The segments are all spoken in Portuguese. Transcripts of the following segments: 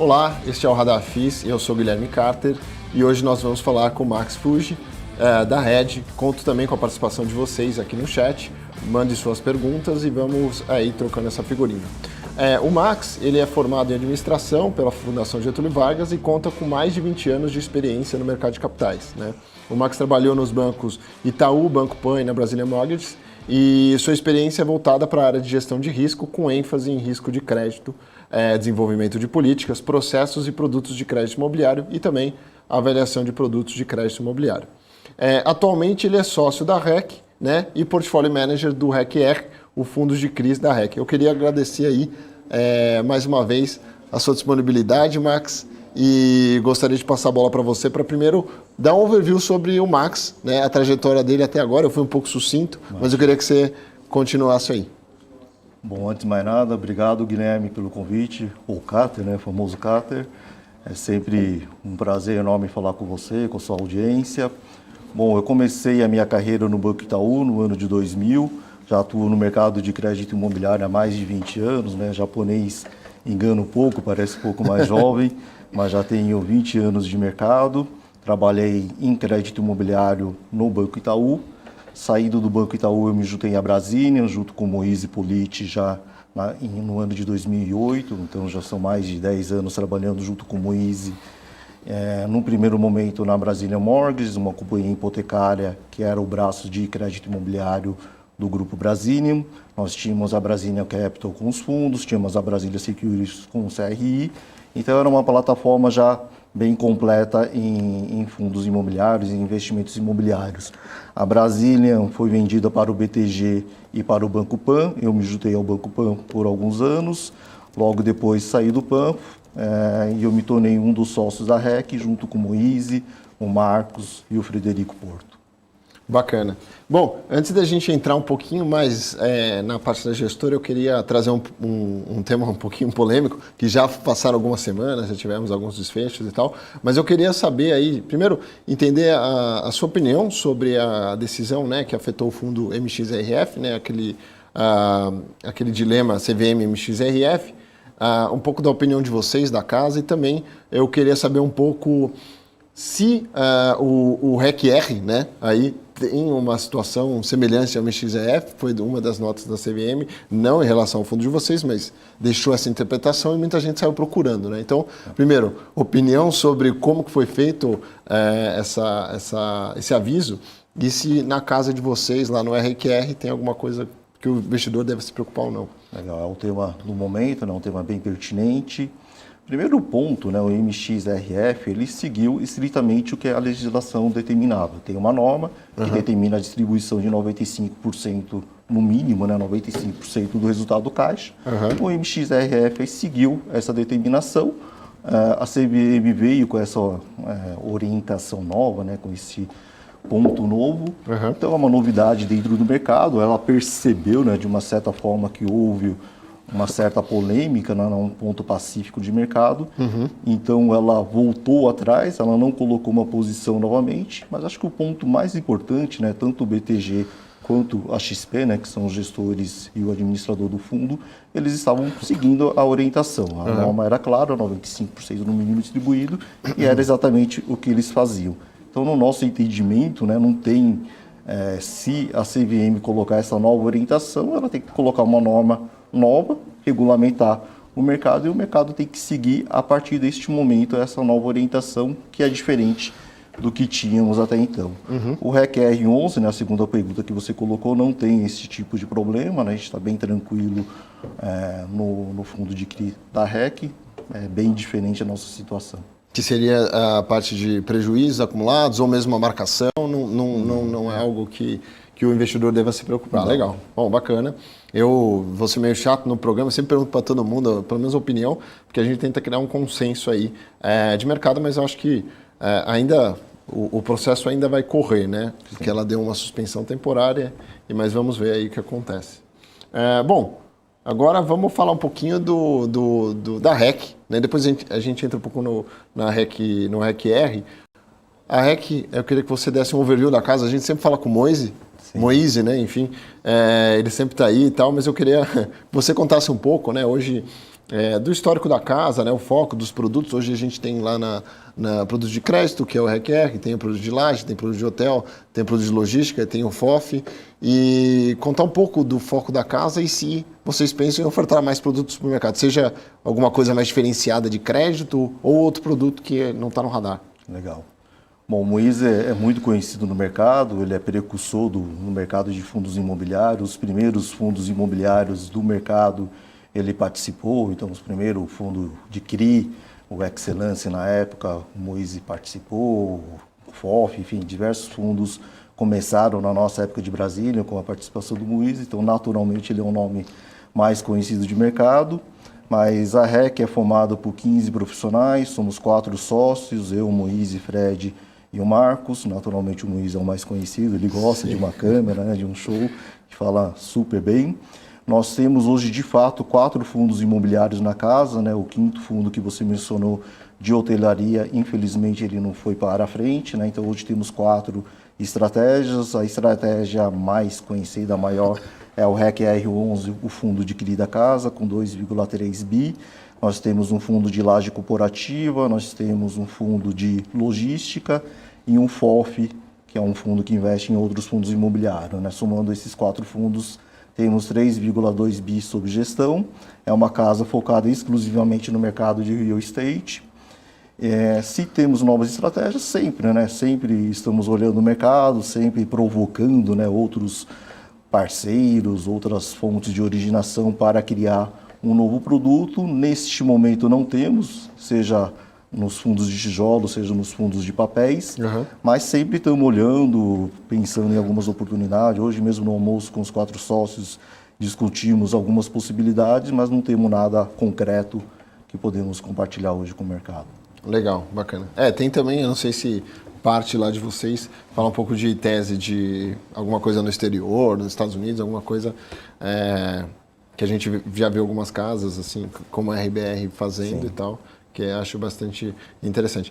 Olá, este é o Radar FIS, eu sou Guilherme Carter e hoje nós vamos falar com o Max Fuji, da Red. Conto também com a participação de vocês aqui no chat, mande suas perguntas e vamos aí trocando essa figurinha. O Max, ele é formado em administração pela Fundação Getúlio Vargas e conta com mais de 20 anos de experiência no mercado de capitais, né? O Max trabalhou nos bancos Itaú, Banco Pan e na Brazilian Mortgage e sua experiência é voltada para a área de gestão de risco, com ênfase em risco de crédito, desenvolvimento de políticas, processos e produtos de crédito imobiliário e também avaliação de produtos de crédito imobiliário. Atualmente ele é sócio da REC, né, e portfólio manager do REC-R, o fundo de crise da REC. Eu queria agradecer aí mais uma vez a sua disponibilidade, Max, e gostaria de passar a bola para você para primeiro dar um overview sobre o Max, né, a trajetória dele até agora. Eu fui um pouco sucinto, mas eu queria que você continuasse aí. Bom, antes de mais nada, obrigado, Guilherme, pelo convite, ou Carter, né, famoso Carter. É sempre um prazer enorme falar com você, com a sua audiência. Bom, eu comecei a minha carreira no Banco Itaú no ano de 2000, já atuo no mercado de crédito imobiliário há mais de 20 anos, né? Japonês engana um pouco, parece um pouco mais jovem, mas já tenho 20 anos de mercado. Trabalhei em crédito imobiliário no Banco Itaú. Saído do Banco Itaú, eu me juntei à Brazilian, junto com o Moise Politi, já no ano de 2008, então já são mais de 10 anos trabalhando junto com o Moise. Num primeiro momento na Brazilian Mortgage, uma companhia hipotecária que era o braço de crédito imobiliário do Grupo Brazilian. Nós tínhamos a Brazilian Capital com os fundos, tínhamos a Brazilian Securities com o CRI, então era uma plataforma já bem completa em fundos imobiliários e investimentos imobiliários. A Brazilian foi vendida para o BTG e para o Banco Pan. Eu me juntei ao Banco Pan por alguns anos. Logo depois saí do Pan e eu me tornei um dos sócios da REC, junto com o Moise, o Marcos e o Frederico Porto. Bacana. Bom, antes da gente entrar um pouquinho mais na parte da gestora, eu queria trazer um tema um pouquinho polêmico, que já passaram algumas semanas, já tivemos alguns desfechos e tal, mas eu queria saber aí, primeiro, entender a sua opinião sobre a decisão, né, que afetou o fundo MXRF, né, aquele dilema CVM-MXRF, um pouco da opinião de vocês, da casa, e também eu queria saber um pouco se o REC-R, né, aí tem uma situação semelhante ao MXRF, foi uma das notas da CVM, não em relação ao fundo de vocês, mas deixou essa interpretação e muita gente saiu procurando, né? Então, primeiro, opinião sobre como que foi feito esse aviso e se na casa de vocês, lá no REC-R, tem alguma coisa que o investidor deve se preocupar ou não. Legal, é um tema do momento, né, um tema bem pertinente. Primeiro ponto, né, o MXRF, ele seguiu estritamente o que a legislação determinava. Tem uma norma que determina a distribuição de 95%, no mínimo, né, 95% do resultado do caixa. O MXRF seguiu essa determinação. A CVM veio com essa orientação nova, né, com esse ponto novo. Então é uma novidade dentro do mercado. Ela percebeu, né, de uma certa forma que houve uma certa polêmica, né, num ponto pacífico de mercado. Então ela voltou atrás, ela não colocou uma posição novamente, mas acho que o ponto mais importante, né, tanto o BTG quanto a XP, né, que são os gestores e o administrador do fundo, eles estavam seguindo a orientação. A norma era clara, 95% no mínimo distribuído, e era exatamente o que eles faziam. Então, no nosso entendimento, né, não tem, se a CVM colocar essa nova orientação, ela tem que colocar uma norma nova, regulamentar o mercado, e o mercado tem que seguir, a partir deste momento, essa nova orientação, que é diferente do que tínhamos até então. O REC-R 11, né, a segunda pergunta que você colocou, não tem esse tipo de problema, né, a gente está bem tranquilo no fundo de CRI da REC, é bem diferente a nossa situação. Que seria a parte de prejuízos acumulados ou mesmo a marcação, não é algo que o investidor deva se preocupar. Não. Legal. Bom, bacana. Eu vou ser meio chato no programa, sempre pergunto para todo mundo, pelo menos a opinião, porque a gente tenta criar um consenso aí de mercado, mas eu acho que ainda o processo ainda vai correr, né? Porque ela deu uma suspensão temporária, mas vamos ver aí o que acontece. Bom, agora vamos falar um pouquinho da REC, né? Depois a gente entra um pouco no REC-R. A REC, eu queria que você desse um overview da casa. A gente sempre fala com o Moise, né? Enfim, ele sempre está aí e tal, mas eu queria que você contasse um pouco, né? Hoje do histórico da casa, né, o foco dos produtos. Hoje a gente tem lá na produto de crédito, que é o REQR, tem o produto de laje, tem produto de hotel, tem produto de logística, tem o FOF. E contar um pouco do foco da casa e se vocês pensam em ofertar mais produtos para o mercado, seja alguma coisa mais diferenciada de crédito ou outro produto que não está no radar. Legal. Bom, o Moise é muito conhecido no mercado, ele é precursor no mercado de fundos imobiliários. Os primeiros fundos imobiliários do mercado ele participou, então os primeiros fundos de CRI, o Excellence na época, o Moise participou, o FOF, enfim, diversos fundos começaram na nossa época de Brasília com a participação do Moise, então naturalmente ele é um nome mais conhecido de mercado. Mas a REC é formada por 15 profissionais, somos 4 sócios, eu, o Moise, Fred e o Marcos. Naturalmente o Moise é o mais conhecido, ele gosta de uma câmera, né, de um show, que fala super bem. Nós temos hoje, de fato, 4 fundos imobiliários na casa, né? O 5º fundo que você mencionou de hotelaria, infelizmente ele não foi para a frente, né? Então hoje temos 4 estratégias. A estratégia mais conhecida, maior, é o REC-R11, o fundo de CRI da casa, com 2,3 bi. Nós temos um fundo de laje corporativa, nós temos um fundo de logística e um FOF, que é um fundo que investe em outros fundos imobiliários, né? Somando esses 4 fundos, temos 3,2 bi sob gestão. É uma casa focada exclusivamente no mercado de real estate. Se temos novas estratégias, sempre, né? Sempre estamos olhando o mercado, sempre provocando, né, outros parceiros, outras fontes de originação para criar um novo produto. Neste momento não temos, seja nos fundos de tijolo, seja nos fundos de papéis, mas sempre estamos olhando, pensando em algumas oportunidades. Hoje mesmo no almoço com os 4 sócios discutimos algumas possibilidades, mas não temos nada concreto que podemos compartilhar hoje com o mercado. Legal, bacana. Tem também, eu não sei se parte lá de vocês fala um pouco de tese de alguma coisa no exterior, nos Estados Unidos, alguma coisa que a gente já viu algumas casas, assim, como a RBR fazendo. Sim. E tal, que eu acho bastante interessante.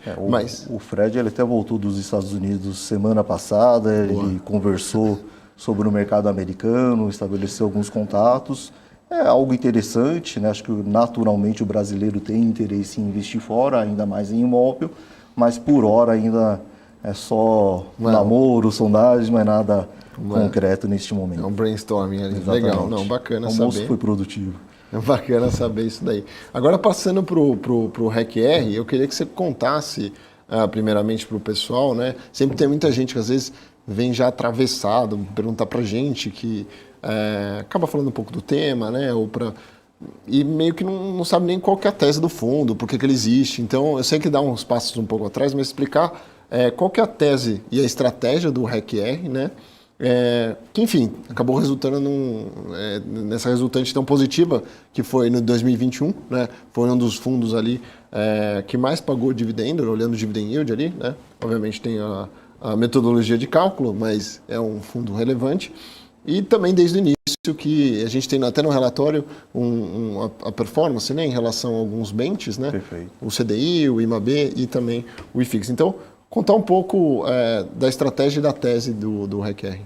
O Fred ele até voltou dos Estados Unidos semana passada, boa. Ele conversou sobre o mercado americano, estabeleceu alguns contatos. É algo interessante, né? Acho que naturalmente o brasileiro tem interesse em investir fora, ainda mais em imóvel, mas por hora ainda é só namoro, sondagem, mas nada concreto neste momento. É um brainstorming ali. Exatamente. Legal, não, bacana saber. O almoço foi produtivo. É bacana saber isso daí. Agora, passando para o REC-R, eu queria que você contasse, primeiramente para o pessoal, né? Sempre tem muita gente que às vezes vem já atravessado, perguntar para a gente que acaba falando um pouco do tema, né? E meio que não sabe nem qual que é a tese do fundo, por que ele existe. Então, eu sei que dá uns passos um pouco atrás, mas explicar qual que é a tese e a estratégia do REC-R, né? Que, enfim, acabou resultando nessa resultante tão positiva que foi no 2021, né? Foi um dos fundos ali que mais pagou dividendo, olhando o dividend yield ali, né? Obviamente tem a metodologia de cálculo, mas é um fundo relevante. E também desde o início que a gente tem até no relatório a performance, né, em relação a alguns benches, né? Perfeito. O CDI, o IMAB e também o IFIX. Então, contar um pouco da estratégia e da tese do REC-R.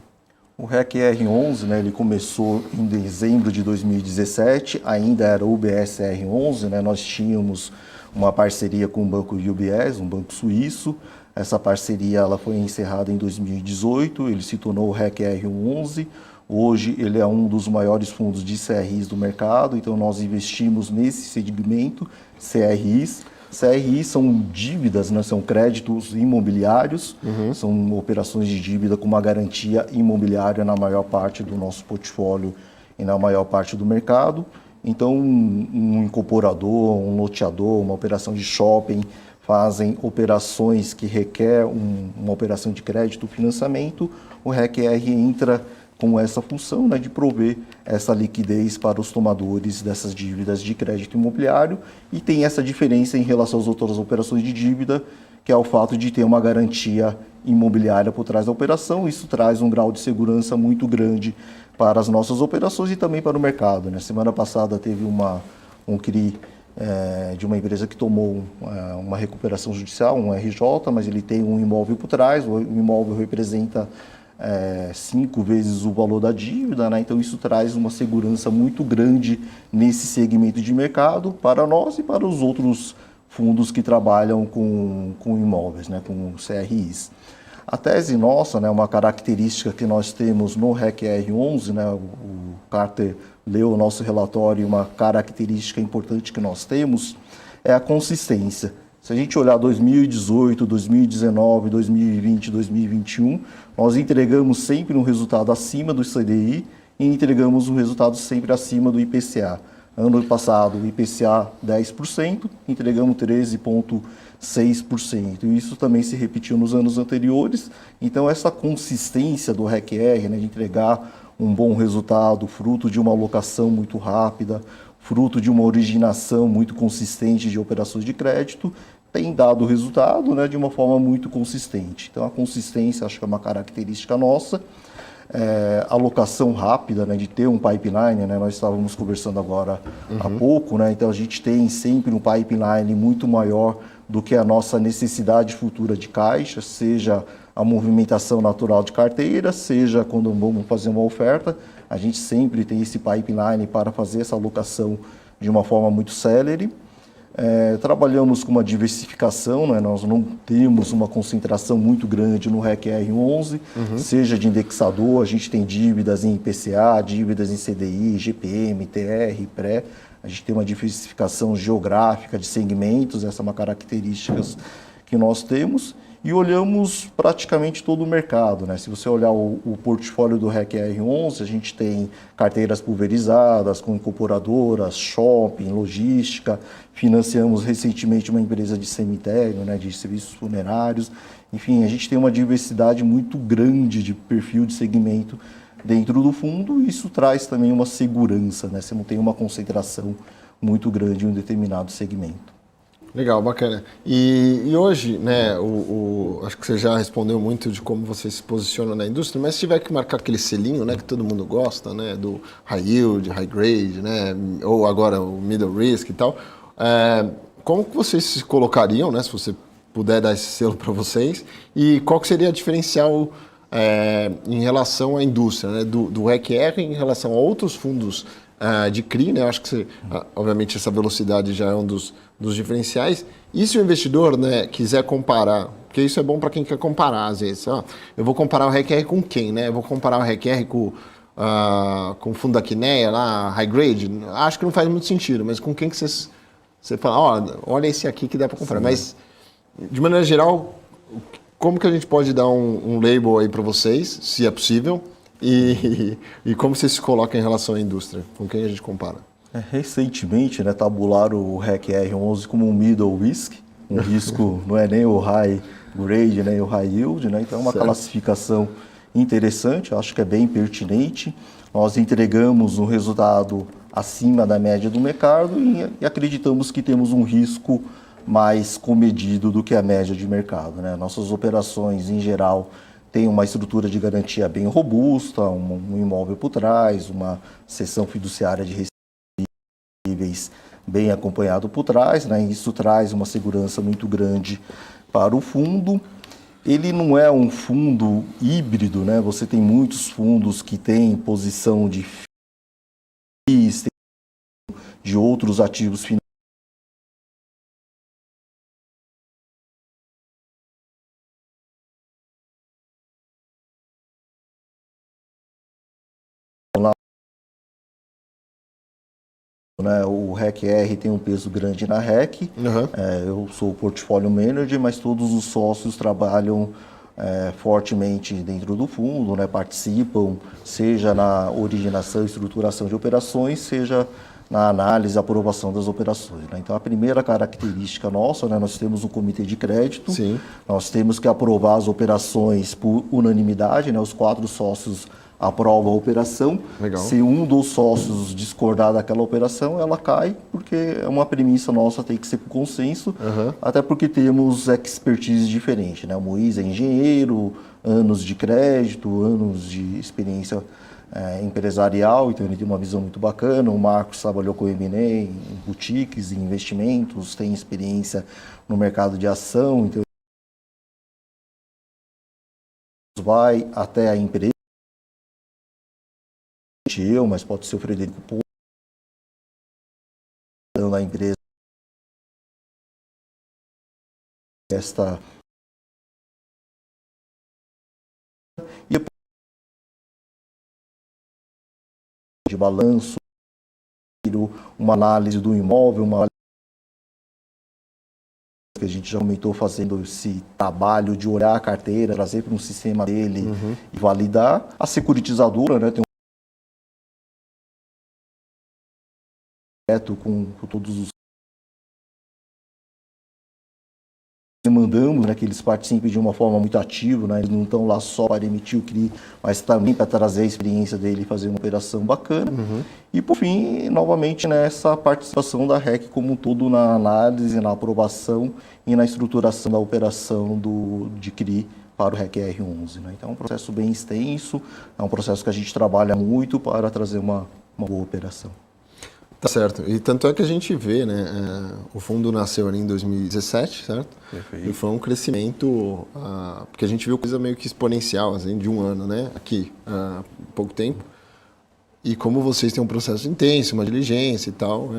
O REC-R11, né, ele começou em dezembro de 2017, ainda era o UBS-R11, né, nós tínhamos uma parceria com o banco UBS, um banco suíço. Essa parceria ela foi encerrada em 2018, ele se tornou o REC-R11. Hoje ele é um dos maiores fundos de CRIs do mercado, então nós investimos nesse segmento, CRIs. CRIs são dívidas, né? São créditos imobiliários, são operações de dívida com uma garantia imobiliária na maior parte do nosso portfólio e na maior parte do mercado. Então, um incorporador, um loteador, uma operação de shopping, fazem operações que requer uma operação de crédito, financiamento. O REC-R entra com essa função, né, de prover essa liquidez para os tomadores dessas dívidas de crédito imobiliário, e tem essa diferença em relação às outras operações de dívida, que é o fato de ter uma garantia imobiliária por trás da operação. Isso traz um grau de segurança muito grande para as nossas operações e também para o mercado, né? Semana passada teve um CRI de uma empresa que tomou uma recuperação judicial, um RJ, mas ele tem um imóvel por trás. O imóvel representa 5 vezes o valor da dívida, né? Então isso traz uma segurança muito grande nesse segmento de mercado para nós e para os outros fundos que trabalham com imóveis, né? Com CRIs. A tese nossa, né, uma característica que nós temos no REC R11, né, o Carter leu o nosso relatório e uma característica importante que nós temos é a consistência. Se a gente olhar 2018, 2019, 2020, 2021, nós entregamos sempre um resultado acima do CDI e entregamos um resultado sempre acima do IPCA. Ano passado, o IPCA 10%, entregamos 13,6%. E isso também se repetiu nos anos anteriores. Então, essa consistência do REC-R, né, de entregar um bom resultado, fruto de uma alocação muito rápida, fruto de uma originação muito consistente de operações de crédito, tem dado resultado, né, de uma forma muito consistente. Então, a consistência acho que é uma característica nossa. Alocação rápida, né, de ter um pipeline, né, nós estávamos conversando agora há pouco, né, então a gente tem sempre um pipeline muito maior do que a nossa necessidade futura de caixa, seja a movimentação natural de carteira, seja quando vamos fazer uma oferta, a gente sempre tem esse pipeline para fazer essa alocação de uma forma muito célere. Trabalhamos com uma diversificação, né? Nós não temos uma concentração muito grande no REC R11, seja de indexador, a gente tem dívidas em IPCA, dívidas em CDI, GPM, TR, pré, a gente tem uma diversificação geográfica de segmentos, essa é uma característica que nós temos, e olhamos praticamente todo o mercado, né? Se você olhar o portfólio do REC R11, a gente tem carteiras pulverizadas, com incorporadoras, shopping, logística, financiamos recentemente uma empresa de cemitério, né, de serviços funerários, enfim, a gente tem uma diversidade muito grande de perfil de segmento dentro do fundo, e isso traz também uma segurança, né? Você não tem uma concentração muito grande em um determinado segmento. Legal, bacana. E hoje, né, acho que você já respondeu muito de como você se posiciona na indústria, mas se tiver que marcar aquele selinho, né, que todo mundo gosta, né, do high yield, high grade, né, ou agora o middle risk e tal, como que vocês se colocariam, né, se você puder dar esse selo para vocês, e qual que seria o diferencial em relação à indústria, né, do REC-R em relação a outros fundos de CRI, né? Eu acho que obviamente essa velocidade já é um dos diferenciais. E se o investidor, né, quiser comparar, porque isso é bom para quem quer comparar às vezes, eu vou comparar o REC-R com quem, né? Eu vou comparar o REC-R com o fundo da Kinea, lá, high grade, acho que não faz muito sentido, mas com quem que você fala, olha esse aqui que dá para comparar. Sim. Mas, de maneira geral, como que a gente pode dar um label aí para vocês, se é possível, e como você se coloca em relação à indústria? Com quem a gente compara? Recentemente, né, tabularam o REC R11 como um middle risk. Um risco não é nem o high grade, nem o high yield, né? Então é uma classificação interessante, acho que é bem pertinente. Nós entregamos um resultado acima da média do mercado e acreditamos que temos um risco mais comedido do que a média de mercado, né? Nossas operações, em geral, tem uma estrutura de garantia bem robusta, um imóvel por trás, uma cessão fiduciária de recebíveis bem acompanhado por trás, né? Isso traz uma segurança muito grande para o fundo. Ele não é um fundo híbrido, né? Você tem muitos fundos que têm posição de FIIs, de outros ativos financeiros. Né, o REC-R tem um peso grande na REC, eu sou o portfólio manager, mas todos os sócios trabalham fortemente dentro do fundo, né, participam, seja na originação e estruturação de operações, seja na análise e aprovação das operações. Né? Então, a primeira característica nossa, né, nós temos um comitê de crédito, Sim. Nós temos que aprovar as operações por unanimidade, né, os 4 sócios aprova a operação. Legal. Se um dos sócios discordar daquela operação, ela cai, porque é uma premissa nossa, tem que ser por consenso, até porque temos expertise diferente, né? O Moisés é engenheiro, anos de crédito, anos de experiência empresarial, então ele tem uma visão muito bacana. O Marcos trabalhou com M&A, em boutiques, em investimentos, tem experiência no mercado de ação, então vai até a empresa, mas pode ser o Frederico Pouso, da empresa, esta e de balanço, uma análise do imóvel, uma que a gente já aumentou fazendo esse trabalho de olhar a carteira, trazer para um sistema dele e validar. A securitizadora, né, tem um projeto com todos os demandamos, né, que eles participem de uma forma muito ativa, né, eles não estão lá só para emitir o CRI, mas também para trazer a experiência dele e fazer uma operação bacana. E, por fim, novamente, nessa participação da REC como um todo na análise, na aprovação e na estruturação da operação de CRI para o REC R11. Né? Então, é um processo bem extenso, é um processo que a gente trabalha muito para trazer uma boa operação. Tá certo. E tanto é que a gente vê, né? O fundo nasceu ali em 2017, certo? Perfeito. E foi um crescimento, porque a gente viu coisa meio que exponencial, assim, de um ano, né? Aqui, há pouco tempo. E como vocês têm um processo intenso, uma diligência e tal,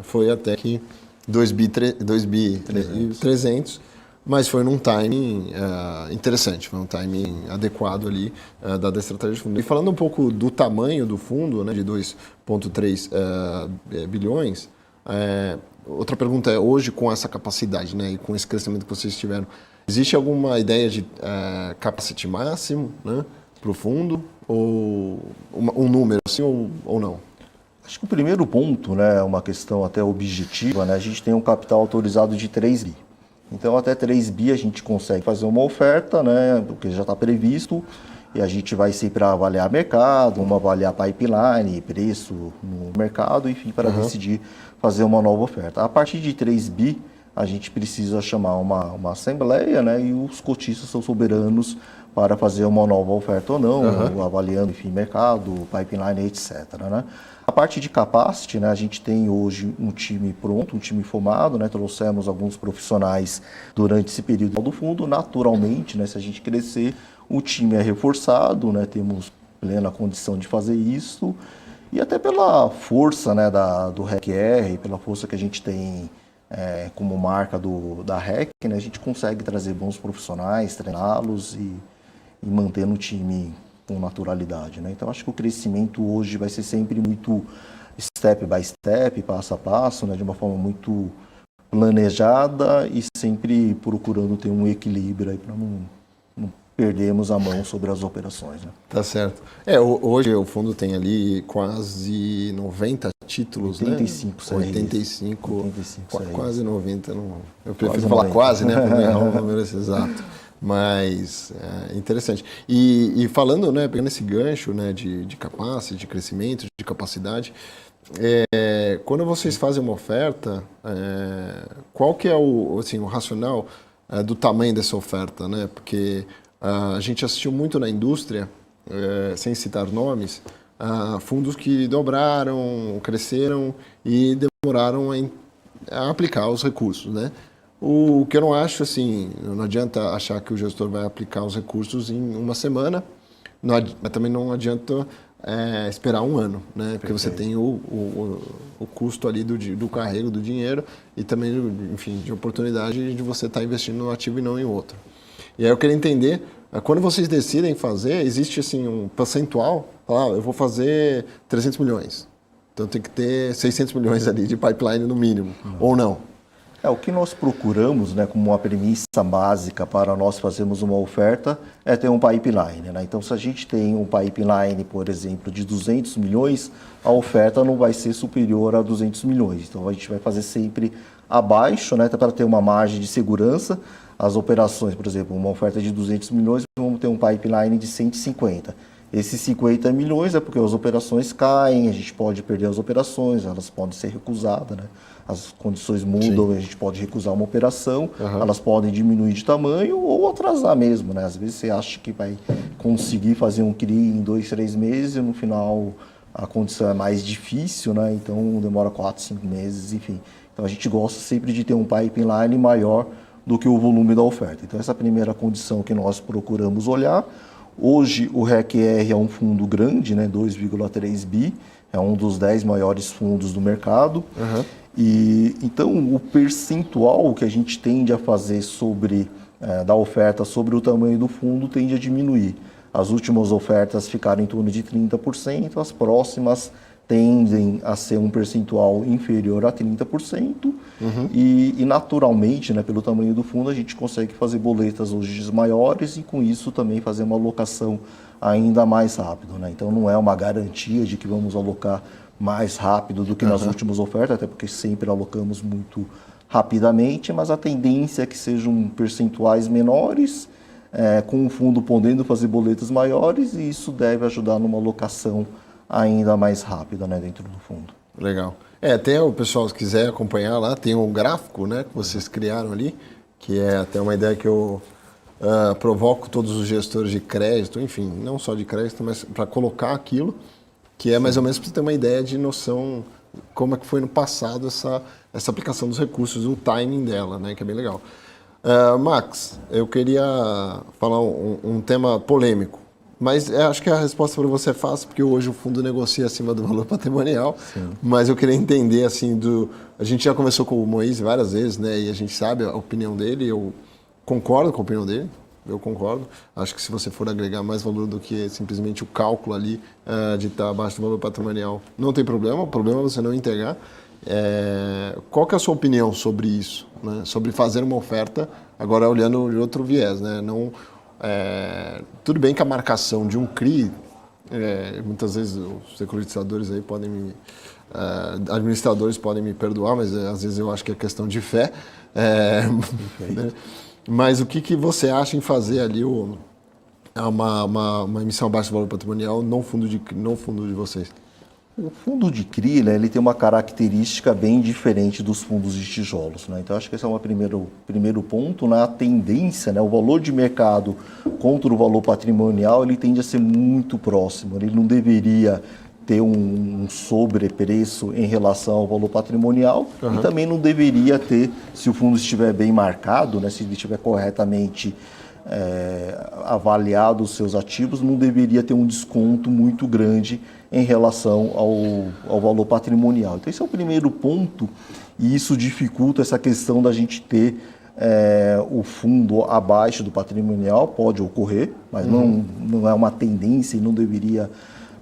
foi até que 2 bi 300, mas foi num timing interessante, foi um timing adequado ali da estratégia de fundo. E falando um pouco do tamanho do fundo, né, de 2,3 bilhões, outra pergunta é, hoje com essa capacidade, né, e com esse crescimento que vocês tiveram, existe alguma ideia de capacity máximo, né, para o fundo, ou um número assim, ou não? Acho que o primeiro ponto, né, é uma questão até objetiva, né, a gente tem um capital autorizado de 3 bi. Então, até 3 bi a gente consegue fazer uma oferta, né, porque já está previsto, e a gente vai sempre avaliar mercado, vamos avaliar pipeline, preço no mercado, enfim, para decidir fazer uma nova oferta. A partir de 3 bi, a gente precisa chamar uma assembleia, né, e os cotistas são soberanos para fazer uma nova oferta ou não, avaliando, enfim, mercado, pipeline, etc. Né? A parte de capacity, né, a gente tem hoje um time pronto, um time formado, né, trouxemos alguns profissionais durante esse período do fundo. Naturalmente, né, se a gente crescer, o time é reforçado, né, temos plena condição de fazer isso, e até pela força, né, do REC-R, pela força que a gente tem como marca da REC, né, a gente consegue trazer bons profissionais, treiná-los e manter no time com naturalidade, né? Então, acho que o crescimento hoje vai ser sempre muito step by step, passo a passo, né? De uma forma muito planejada e sempre procurando ter um equilíbrio aí para não perdermos a mão sobre as operações, né? Tá certo. Hoje o fundo tem ali quase 90 títulos, 85, né? 85, quase 90. Eu prefiro quase falar 90. quase, né? Para não errar o número exato. Mas interessante. E falando, né, pegando esse gancho, né, de capacity, de crescimento, de capacidade, quando vocês fazem uma oferta, qual que é o racional do tamanho dessa oferta, né? Porque a gente assistiu muito na indústria, sem citar nomes, fundos que dobraram, cresceram e demoraram a aplicar os recursos, né? O que eu não acho, assim, não adianta achar que o gestor vai aplicar os recursos em uma semana, mas também não adianta esperar um ano, né? Porque você tem o custo ali do carrego do dinheiro e também, enfim, de oportunidade de você estar investindo no ativo e não em outro. E aí eu queria entender, quando vocês decidem fazer, existe assim um percentual, eu vou fazer 300 milhões, então tem que ter 600 milhões ali de pipeline no mínimo, ou não? O que nós procuramos, né, como uma premissa básica para nós fazermos uma oferta é ter um pipeline, né? Então, se a gente tem um pipeline, por exemplo, de 200 milhões, a oferta não vai ser superior a 200 milhões. Então, a gente vai fazer sempre abaixo, né, para ter uma margem de segurança. As operações, por exemplo, uma oferta de 200 milhões, vamos ter um pipeline de 150. Esses 50 milhões é porque as operações caem, a gente pode perder as operações, elas podem ser recusadas, né? As condições mudam, a gente pode recusar uma operação, elas podem diminuir de tamanho ou atrasar mesmo, né? Às vezes você acha que vai conseguir fazer um CRI em 2, 3 meses e no final a condição é mais difícil, né? Então demora 4, 5 meses, enfim. Então a gente gosta sempre de ter um pipeline maior do que o volume da oferta. Então essa é a primeira condição que nós procuramos olhar. Hoje o REC-R é um fundo grande, né, 2,3 bi, é um dos 10 maiores fundos do mercado. E então o percentual que a gente tende a fazer da oferta sobre o tamanho do fundo tende a diminuir. As últimas ofertas ficaram em torno de 30%, as próximas tendem a ser um percentual inferior a 30%. E naturalmente, né, pelo tamanho do fundo, a gente consegue fazer boletas hoje maiores e com isso também fazer uma alocação ainda mais rápido, né? Então não é uma garantia de que vamos alocar mais rápido do que nas últimas ofertas, até porque sempre alocamos muito rapidamente, mas a tendência é que sejam percentuais menores, com o fundo podendo fazer boletas maiores, e isso deve ajudar numa alocação ainda mais rápida, né, dentro do fundo. Legal. Até o pessoal, se quiser acompanhar lá, tem um gráfico, né, que vocês criaram ali, que é até uma ideia que eu provoco todos os gestores de crédito, enfim, não só de crédito, mas para colocar aquilo, que é mais ou menos para você ter uma ideia de noção como é que foi no passado essa aplicação dos recursos, o timing dela, né, que é bem legal. Max, eu queria falar um tema polêmico, mas acho que a resposta para você é fácil, porque hoje o fundo negocia acima do valor patrimonial. Sim. Mas eu queria entender, assim, a gente já conversou com o Moise várias vezes, né, e a gente sabe a opinião dele, eu concordo com a opinião dele. Eu concordo. Acho que se você for agregar mais valor do que simplesmente o cálculo ali de estar abaixo do valor patrimonial, não tem problema. O problema é você não entregar. Qual que é a sua opinião sobre isso? Né? Sobre fazer uma oferta, agora olhando de outro viés. Né? Não, tudo bem que a marcação de um CRI, muitas vezes os securitizadores aí administradores podem me perdoar, mas às vezes eu acho que é questão de fé. Né? Mas o que você acha em fazer ali uma emissão abaixo do valor patrimonial no fundo de vocês? O fundo de CRI, né, ele tem uma característica bem diferente dos fundos de tijolos, né? Então, acho que esse é um primeiro ponto. Na tendência, né, o valor de mercado contra o valor patrimonial, ele tende a ser muito próximo. Ele não deveria ter um sobrepreço em relação ao valor patrimonial e também não deveria ter, se o fundo estiver bem marcado, né, se ele estiver corretamente avaliado os seus ativos, não deveria ter um desconto muito grande em relação ao valor patrimonial. Então esse é o primeiro ponto e isso dificulta essa questão da gente ter o fundo abaixo do patrimonial. Pode ocorrer, mas não é uma tendência e não deveria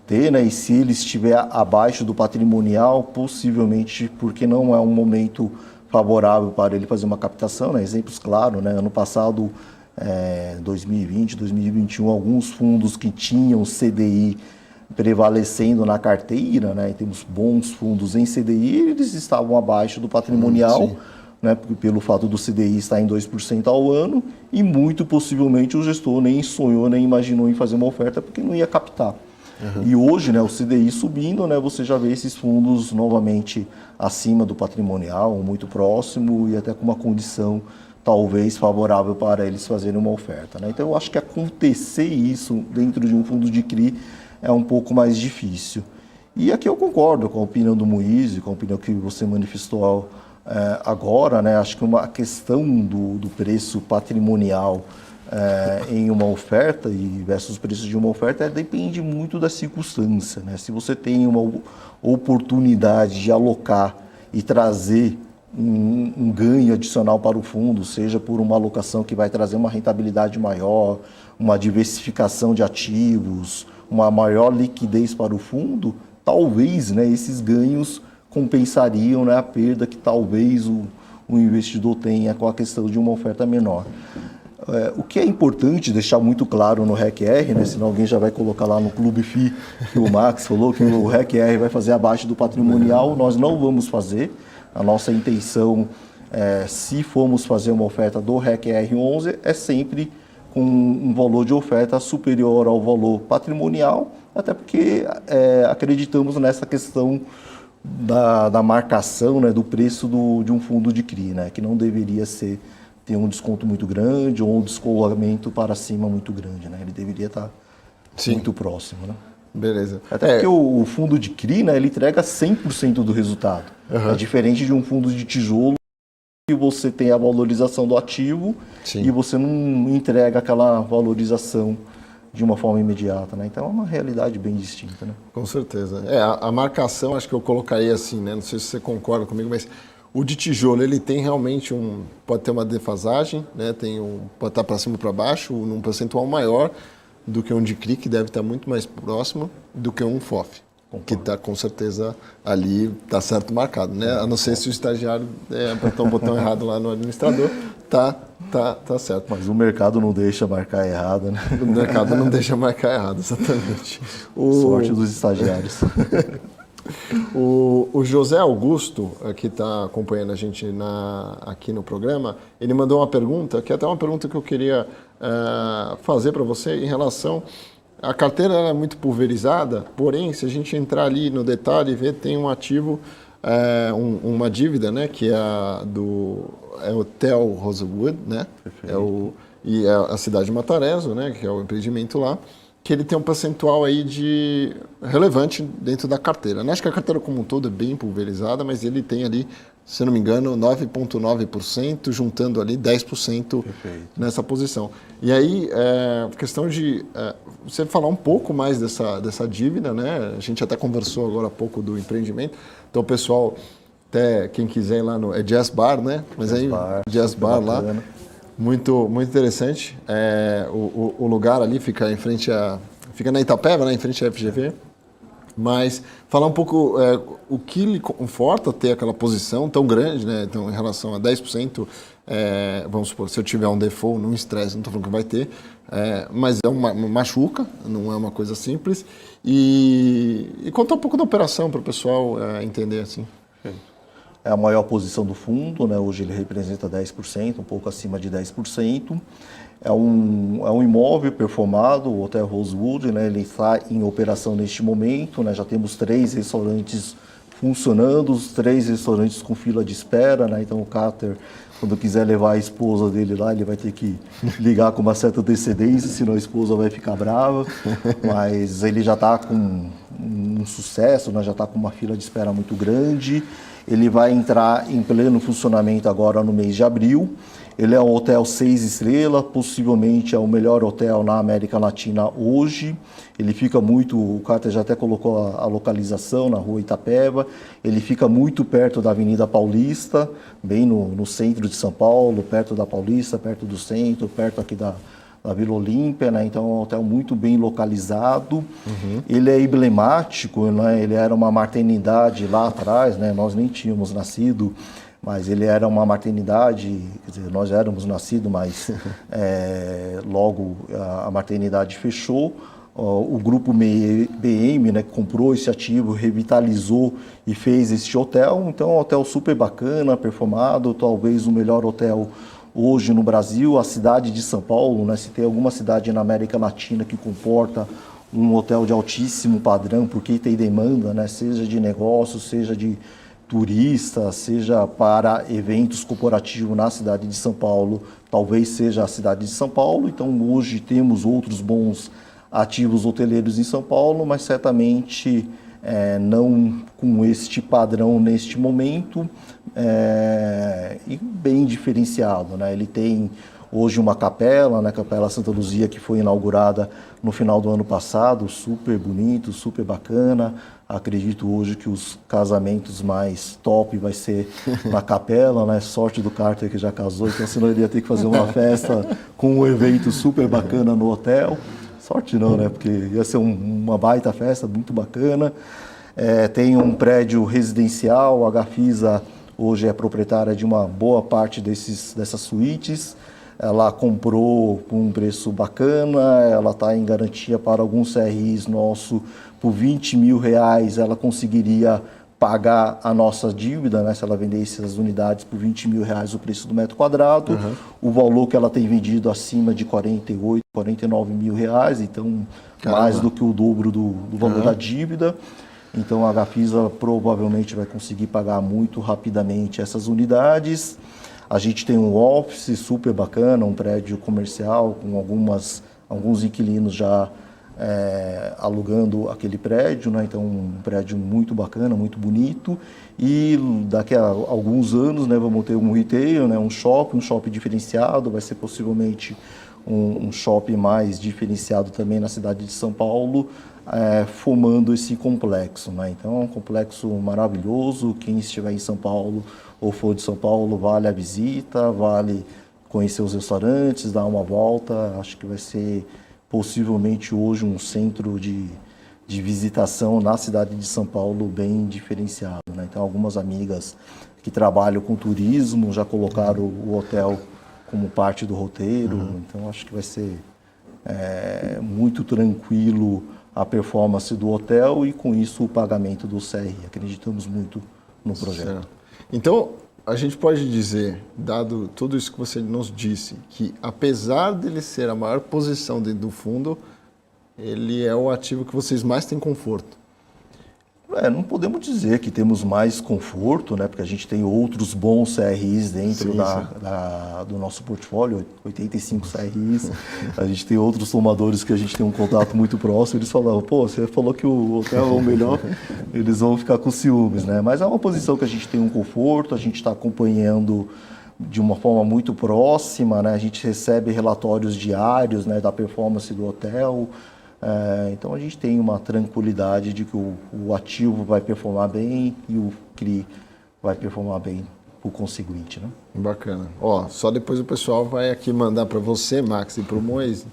ter, né? E se ele estiver abaixo do patrimonial, possivelmente porque não é um momento favorável para ele fazer uma captação, né? Exemplos claros, né? Ano passado, 2020, 2021, alguns fundos que tinham CDI prevalecendo na carteira, né? E temos bons fundos em CDI, eles estavam abaixo do patrimonial, né? Pelo fato do CDI estar em 2% ao ano, e muito possivelmente o gestor nem sonhou, nem imaginou em fazer uma oferta porque não ia captar. E hoje, né, o CDI subindo, né, você já vê esses fundos novamente acima do patrimonial, muito próximo e até com uma condição talvez favorável para eles fazerem uma oferta, né? Então eu acho que acontecer isso dentro de um fundo de CRI é um pouco mais difícil. E aqui eu concordo com a opinião do Moise, com a opinião que você manifestou agora, né? Acho que uma questão do preço patrimonial em uma oferta e versus o preço de uma oferta depende muito da circunstância, né? Se você tem uma oportunidade de alocar e trazer um ganho adicional para o fundo, seja por uma alocação que vai trazer uma rentabilidade maior, uma diversificação de ativos, uma maior liquidez para o fundo, talvez, né, esses ganhos compensariam, né, a perda que talvez o investidor tenha com a questão de uma oferta menor. O que é importante deixar muito claro no REC-R, né, senão alguém já vai colocar lá no Clube FI, que o Max falou que o REC-R vai fazer abaixo do patrimonial, nós não vamos fazer. A nossa intenção, se formos fazer uma oferta do REC-R 11, é sempre com um valor de oferta superior ao valor patrimonial, até porque acreditamos nessa questão da marcação, né, do preço de um fundo de CRI, né, que não deveria ter um desconto muito grande ou um descolamento para cima muito grande, né? Ele deveria estar muito próximo, né? Beleza. Até porque o fundo de CRI, né, ele entrega 100% do resultado. É diferente de um fundo de tijolo que você tem a valorização do ativo e você não entrega aquela valorização de uma forma imediata, né? Então é uma realidade bem distinta, né? Com certeza. A marcação, acho que eu colocaria assim, né? Não sei se você concorda comigo, mas o de tijolo, ele tem realmente pode ter uma defasagem, né? Pode estar para cima ou para baixo, num percentual maior do que um de CRI, que deve estar muito mais próximo do que um FOF. Que está com certeza ali, está certo marcado, né? A não ser se o estagiário apertou um botão errado lá no administrador, tá certo. Mas o mercado não deixa marcar errado, né? O mercado não deixa marcar errado, exatamente. Sorte dos estagiários. O José Augusto, que está acompanhando a gente aqui no programa, ele mandou uma pergunta, que é até uma pergunta que eu queria fazer para você em relação... A carteira é muito pulverizada, porém, se a gente entrar ali no detalhe e ver, tem um ativo, uma dívida, né, que é o Hotel Rosewood, né? E é a cidade de Matarezo, né, que é o empreendimento lá, que ele tem um percentual aí relevante dentro da carteira. Não acho que a carteira como um todo é bem pulverizada, mas ele tem ali, se não me engano, 9,9%, juntando ali 10% nessa posição. E aí, questão de você falar um pouco mais dessa dívida, né? A gente até conversou agora há pouco do empreendimento. Então, o pessoal, até quem quiser ir lá é Jazz Bar, né? Mas aí, Jazz Bar lá, muito, muito interessante. O lugar ali fica fica na Itapeva, né? Em frente à FGV. Mas falar um pouco o que lhe conforta ter aquela posição tão grande, né? Então, em relação a 10%, vamos supor, se eu tiver um default, num estresse, não estou falando que vai ter, mas é uma machuca, não é uma coisa simples. E contar um pouco da operação para o pessoal entender assim. É a maior posição do fundo, né? Hoje ele representa 10%, um pouco acima de 10%. É um imóvel performado, o Hotel Rosewood, né? Ele está em operação neste momento, né? Já temos 3 restaurantes funcionando, os 3 restaurantes com fila de espera, né? Então o Carter, quando quiser levar a esposa dele lá, ele vai ter que ligar com uma certa antecedência, senão a esposa vai ficar brava. Mas ele já está com um sucesso, né? Já está com uma fila de espera muito grande. Ele vai entrar em pleno funcionamento agora no mês de abril. Ele é um hotel 6 estrelas, possivelmente é o melhor hotel na América Latina hoje. Ele fica o Carter já até colocou a localização na rua Itapeva. Ele fica muito perto da Avenida Paulista, bem no centro de São Paulo, perto da Paulista, perto do centro, perto aqui da Vila Olímpia, né? Então é um hotel muito bem localizado. Uhum. Ele é emblemático, né? Ele era uma maternidade lá atrás, né? Nós nem tínhamos nascido, mas ele era uma maternidade, quer dizer, nós éramos nascidos, mas logo a maternidade fechou. O grupo BM, né, que comprou esse ativo, revitalizou e fez este hotel. Então é um hotel super bacana, performado, talvez o melhor hotel hoje no Brasil. A cidade de São Paulo, né, se tem alguma cidade na América Latina que comporta um hotel de altíssimo padrão, porque tem demanda, né, seja de negócios, seja de turista, seja para eventos corporativos na cidade de São Paulo, talvez seja a cidade de São Paulo. Então hoje temos outros bons ativos hoteleiros em São Paulo, mas certamente não com este padrão neste momento, e bem diferenciado, né? Ele tem hoje uma capela, né? Capela Santa Luzia, que foi inaugurada no final do ano passado, super bonito, super bacana. Acredito hoje que os casamentos mais top vai ser na capela, né? Sorte do Carter que já casou, então senão ele ia ter que fazer uma festa com um evento super bacana no hotel. Sorte não, né? Porque ia ser uma baita festa, muito bacana. Tem um prédio residencial, a Gafisa hoje é proprietária de uma boa parte dessas suítes. Ela comprou por um preço bacana, ela está em garantia para alguns CRIs nossos. Por R$20 mil ela conseguiria pagar a nossa dívida, né? Se ela vendesse as unidades por R$20 mil o preço do metro quadrado. Uhum. O valor que ela tem vendido acima de R$48, R$49 mil, então caramba, mais do que o dobro do valor da dívida. Então a Gafisa provavelmente vai conseguir pagar muito rapidamente essas unidades. A gente tem um office super bacana, um prédio comercial com alguns inquilinos já alugando aquele prédio, né? Então um prédio muito bacana, muito bonito. E daqui a alguns anos, né, vamos ter um retail, né, um shopping diferenciado, vai ser possivelmente um shopping mais diferenciado também na cidade de São Paulo, formando esse complexo, né? Então, é um complexo maravilhoso. Quem estiver em São Paulo ou for de São Paulo, vale a visita, vale conhecer os restaurantes, dar uma volta. Acho que vai ser possivelmente hoje um centro de visitação na cidade de São Paulo bem diferenciado, né? Então, algumas amigas que trabalham com turismo já colocaram o hotel como parte do roteiro. Então, acho que vai ser muito tranquilo a performance do hotel e, com isso, o pagamento do CRI. Acreditamos muito no projeto. Certo. Então, a gente pode dizer, dado tudo isso que você nos disse, que apesar dele ser a maior posição dentro do fundo, ele é o ativo que vocês mais têm conforto. Não podemos dizer que temos mais conforto, né? Porque a gente tem outros bons CRIs dentro do nosso portfólio, 85 CRIs. A gente tem outros tomadores que a gente tem um contato muito próximo. Eles falavam, pô, você falou que o hotel é o melhor, eles vão ficar com ciúmes, né? Mas é uma posição que a gente tem um conforto, a gente está acompanhando de uma forma muito próxima, né? A gente recebe relatórios diários, né, da performance do hotel. Então a gente tem uma tranquilidade de que o ativo vai performar bem e o CRI vai performar bem por conseguinte, né? Bacana. Só depois o pessoal vai aqui mandar para você, Max, e para o Moise.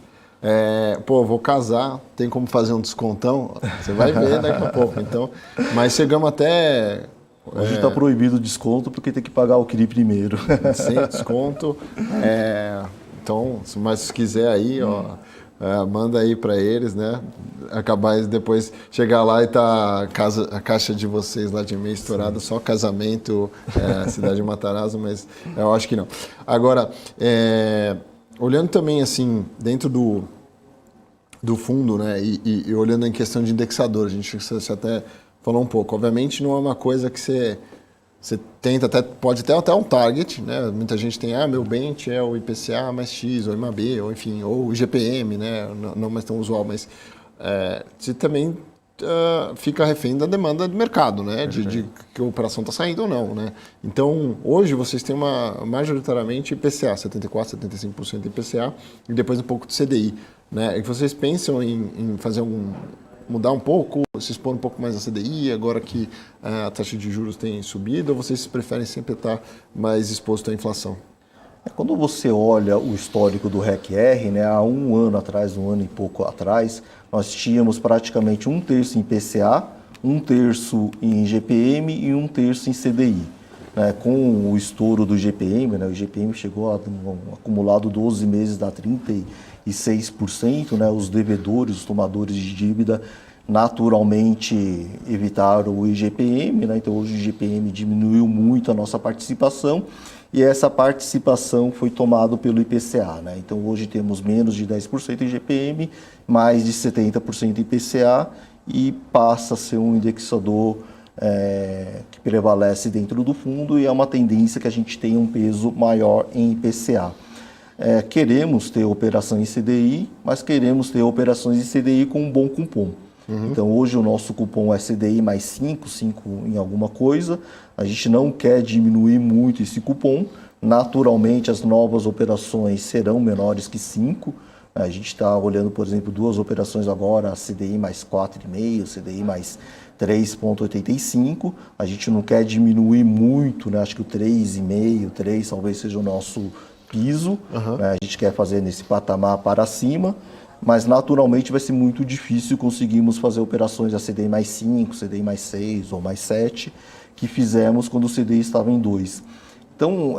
Vou casar, tem como fazer um descontão? Você vai ver daqui a pouco. Então, mas chegamos até... Hoje está proibido o desconto porque tem que pagar o CRI primeiro. Sem desconto. Então, mas se quiser aí, manda aí para eles, né? Acabar depois chegar lá e tá a caixa de vocês lá de e-mail estourada, só casamento, cidade de Matarazzo, mas eu acho que não. Agora, olhando também assim, dentro do fundo, né? E olhando em questão de indexador, a gente até falou um pouco. Obviamente não é uma coisa que você tenta, pode ter até um target, né? Muita gente tem, meu bench é o IPCA mais X, ou IMAB, ou enfim, ou o GPM, né? Não mais tão usual, mas você também fica refém da demanda do mercado, né? De que a operação está saindo ou não, né? Então, hoje vocês têm majoritariamente IPCA, 74%, 75% IPCA, e depois um pouco de CDI, né? E vocês pensam em fazer mudar um pouco, se expor um pouco mais a CDI, agora que a taxa de juros tem subido, ou vocês preferem sempre estar mais exposto à inflação? Quando você olha o histórico do REC-R, né, há um ano atrás, um ano e pouco atrás, nós tínhamos praticamente um terço em IPCA, um terço em GPM e um terço em CDI. Né, com o estouro do GPM, né, o GPM chegou a um acumulado 12 meses, dá 36%, né, os devedores, os tomadores de dívida, naturalmente evitaram o IGPM, né, então hoje o IGPM diminuiu muito a nossa participação e essa participação foi tomada pelo IPCA. Né, então hoje temos menos de 10% IGPM, mais de 70% IPCA e passa a ser um indexador que prevalece dentro do fundo e é uma tendência que a gente tenha um peso maior em IPCA. Queremos ter operação em CDI, mas queremos ter operações em CDI com um bom cupom. Então, hoje o nosso cupom é CDI mais 5 em alguma coisa. A gente não quer diminuir muito esse cupom. Naturalmente, as novas operações serão menores que 5. A gente está olhando, por exemplo, duas operações agora, CDI mais 4,5, CDI mais 3,85. A gente não quer diminuir muito, né? Acho que o 3,5, 3 talvez seja o nosso piso. Né? A gente quer fazer nesse patamar para cima, mas naturalmente vai ser muito difícil conseguirmos fazer operações a CDI mais 5, CDI mais 6 ou mais 7, que fizemos quando o CDI estava em 2. Então,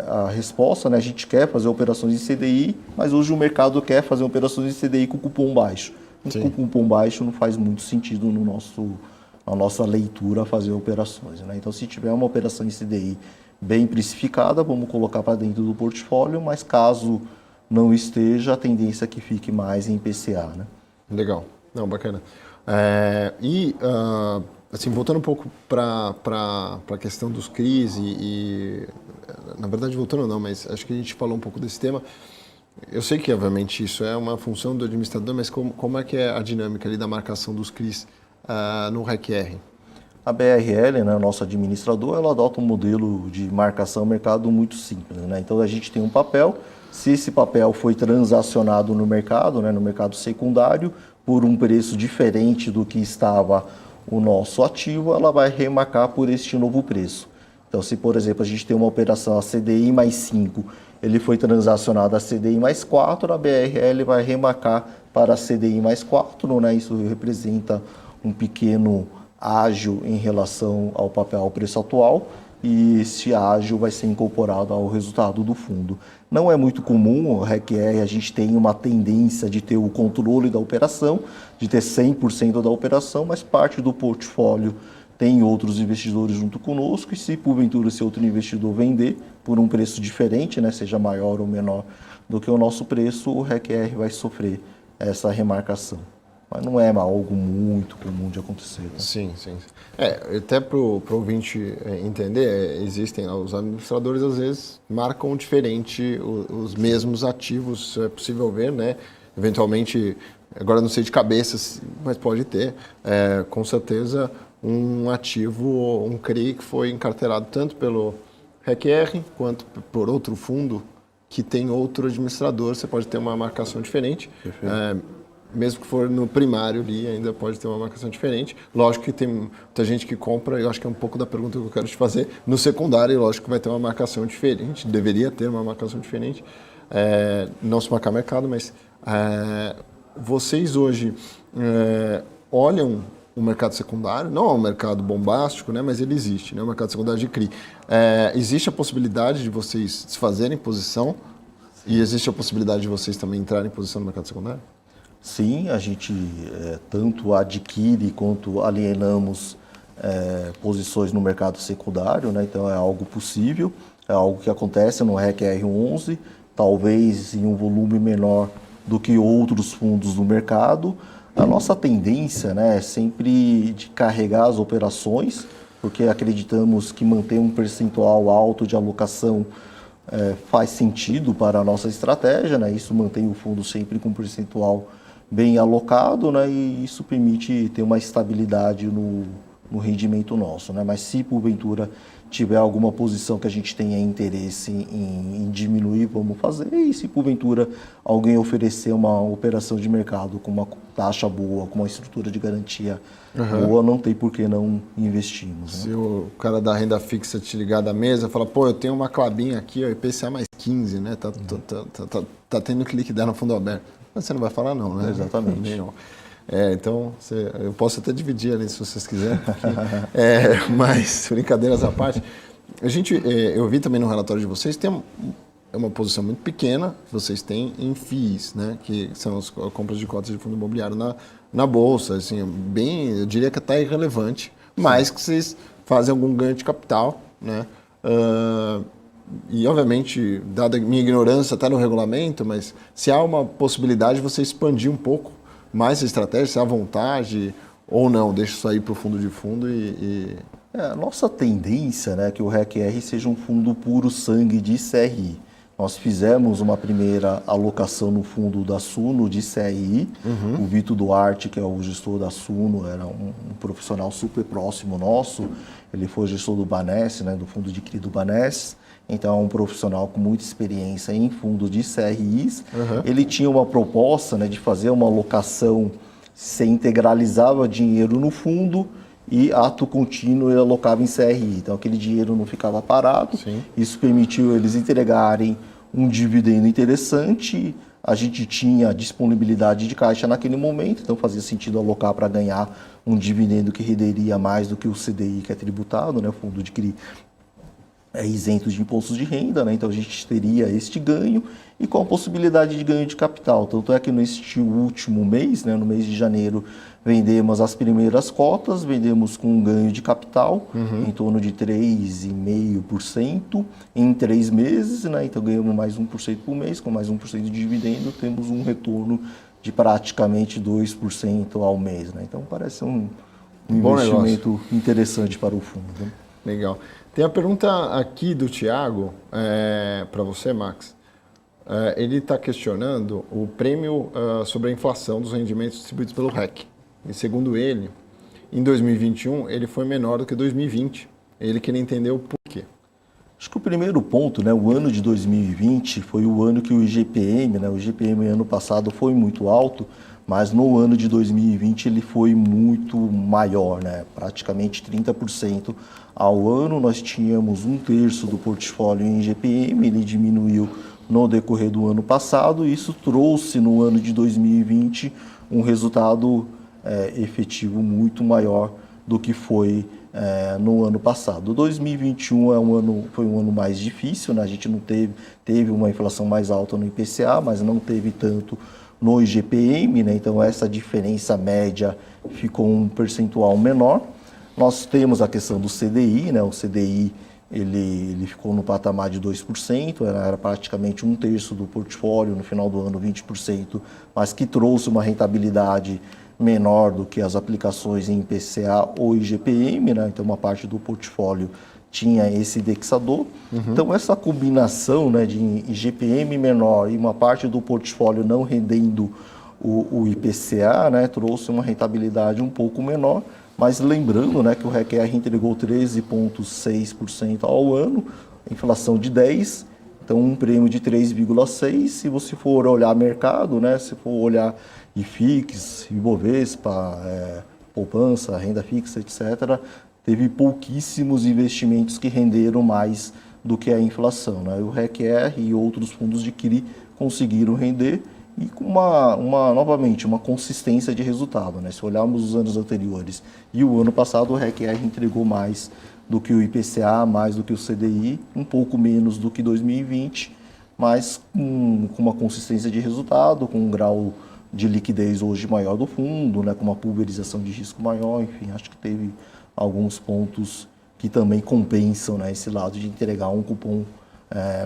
a resposta, né, a gente quer fazer operações em CDI, mas hoje o mercado quer fazer operações em CDI com cupom baixo. Com cupom baixo não faz muito sentido na nossa leitura fazer operações. Né? Então, se tiver uma operação em CDI bem precificada, vamos colocar para dentro do portfólio, mas caso não esteja, a tendência é que fique mais em IPCA. Né? Legal. Não, bacana. Assim, voltando um pouco para a questão dos CRIs na verdade, voltando não, mas acho que a gente falou um pouco desse tema. Eu sei que, obviamente, isso é uma função do administrador, mas como é que é a dinâmica ali da marcação dos CRIs no REC-R? A BRL, né, nosso administrador, ela adota um modelo de marcação mercado muito simples, né? Então a gente tem um papel, se esse papel foi transacionado no mercado, né, no mercado secundário, por um preço diferente do que estava o nosso ativo, ela vai remarcar por este novo preço. Então, se, por exemplo, a gente tem uma operação a CDI mais 5, ele foi transacionado a CDI mais 4, a BRL vai remarcar para a CDI mais 4, né? Isso representa um pequeno ágio em relação ao papel ao preço atual, e esse ágio vai ser incorporado ao resultado do fundo. Não é muito comum, o REC-R, a gente tem uma tendência de ter o controle da operação, de ter 100% da operação, mas parte do portfólio tem outros investidores junto conosco, e se porventura esse outro investidor vender por um preço diferente, né, seja maior ou menor do que o nosso preço, o REC-R vai sofrer essa remarcação. Mas não é algo muito comum de acontecer. Né? Sim. Até para o ouvinte entender, existem os administradores, às vezes, marcam diferente os mesmos ativos, é possível ver, né? Eventualmente, agora não sei de cabeça, mas pode ter, com certeza, um ativo, um CRI que foi encarteirado tanto pelo REC-R quanto por outro fundo que tem outro administrador, você pode ter uma marcação diferente. Mesmo que for no primário ali, ainda pode ter uma marcação diferente. Lógico que tem muita gente que compra, eu acho que é um pouco da pergunta que eu quero te fazer, no secundário, lógico que vai ter uma marcação diferente, deveria ter uma marcação diferente, não se marcar mercado, mas vocês hoje olham o mercado secundário, não é um mercado bombástico, né, mas ele existe, né, o mercado secundário de CRI. Existe a possibilidade de vocês desfazerem posição e existe a possibilidade de vocês também entrarem em posição no mercado secundário? Sim, a gente tanto adquire quanto alienamos posições no mercado secundário, né? Então é algo possível, é algo que acontece no REC-R11, talvez em um volume menor do que outros fundos do mercado. A nossa tendência, né, é sempre de carregar as operações, porque acreditamos que manter um percentual alto de alocação faz sentido para a nossa estratégia, né? Isso mantém o fundo sempre com um percentual bem alocado, né? E isso permite ter uma estabilidade no rendimento nosso, né? Mas se porventura tiver alguma posição que a gente tenha interesse em diminuir, vamos fazer. E se porventura alguém oferecer uma operação de mercado com uma taxa boa, com uma estrutura de garantia boa, não tem por que não investirmos. Se o cara da renda fixa te ligar da mesa e falar, pô, eu tenho uma Clabin aqui, ó, IPCA mais 15, né? Tá tendo que liquidar no fundo aberto. Mas você não vai falar não, né? Exatamente. Não. Então, eu posso até dividir ali se vocês quiserem. Mas, brincadeiras à parte, eu vi também no relatório de vocês, tem uma posição muito pequena que vocês têm em FIIs, né? Que são as compras de cotas de fundo imobiliário na Bolsa. Assim, eu diria que até irrelevante, mas que vocês fazem algum ganho de capital, né? E, obviamente, dada a minha ignorância até no regulamento, mas se há uma possibilidade de você expandir um pouco mais a estratégia, se há vontade ou não, deixa isso aí para o fundo de fundo A nossa tendência, né, é que o REC-R seja um fundo puro sangue de CRI. Nós fizemos uma primeira alocação no fundo da Suno de CRI. O Vitor Duarte, que é o gestor da Suno, era um profissional super próximo nosso. Ele foi gestor do Banes, né, do fundo de CRI do Banes. Então, é um profissional com muita experiência em fundos de CRIs. Ele tinha uma proposta, né, de fazer uma alocação, se integralizava dinheiro no fundo e ato contínuo ele alocava em CRI. Então, aquele dinheiro não ficava parado. Sim. Isso permitiu eles entregarem um dividendo interessante. A gente tinha disponibilidade de caixa naquele momento, então fazia sentido alocar para ganhar um dividendo que renderia mais do que o CDI que é tributado, né, o fundo de CRI é isento de impostos de renda, né? Então a gente teria este ganho e com a possibilidade de ganho de capital. Tanto é que neste último mês, né, no mês de janeiro, vendemos as primeiras cotas, vendemos com um ganho de capital em torno de 3,5% em 3 meses, né? Então ganhamos mais 1% por mês, com mais 1% de dividendo, temos um retorno de praticamente 2% ao mês, né? Então parece um investimento interessante para o fundo. Né? Legal. Tem a pergunta aqui do Thiago para você, Max. Ele está questionando o prêmio sobre a inflação dos rendimentos distribuídos pelo REC. E segundo ele, em 2021 ele foi menor do que 2020. Ele queria entender o porquê. Acho que o primeiro ponto, né, o ano de 2020 foi o ano que o IGPM, né, o IGPM ano passado foi muito alto, mas no ano de 2020 ele foi muito maior, né, praticamente 30% ao ano. Nós tínhamos um terço do portfólio em IGPM, ele diminuiu no decorrer do ano passado, e isso trouxe no ano de 2020 um resultado efetivo muito maior do que foi no ano passado. 2021 foi um ano mais difícil, né? A gente não teve uma inflação mais alta no IPCA, mas não teve tanto no IGPM, né? Então essa diferença média ficou um percentual menor. Nós temos a questão do CDI, né? O CDI ele ficou no patamar de 2%, era praticamente um terço do portfólio, no final do ano 20%, mas que trouxe uma rentabilidade menor do que as aplicações em IPCA ou IGPM, né? Então uma parte do portfólio tinha esse indexador. Então essa combinação, né, de IGPM menor e uma parte do portfólio não rendendo o IPCA, né, trouxe uma rentabilidade um pouco menor, mas lembrando, né, que o RECR entregou 13,6% ao ano, inflação de 10%, então um prêmio de 3,6%. Se você for olhar mercado, né, se for olhar IFIX, Ibovespa, poupança, renda fixa, etc., teve pouquíssimos investimentos que renderam mais do que a inflação, né? O RECR e outros fundos de CRI conseguiram render, e com novamente, uma consistência de resultado, né? Se olharmos os anos anteriores e o ano passado, o RECR entregou mais do que o IPCA, mais do que o CDI, um pouco menos do que 2020, mas com uma consistência de resultado, com um grau de liquidez hoje maior do fundo, né? Com uma pulverização de risco maior, enfim, acho que teve alguns pontos que também compensam, né, esse lado de entregar um cupom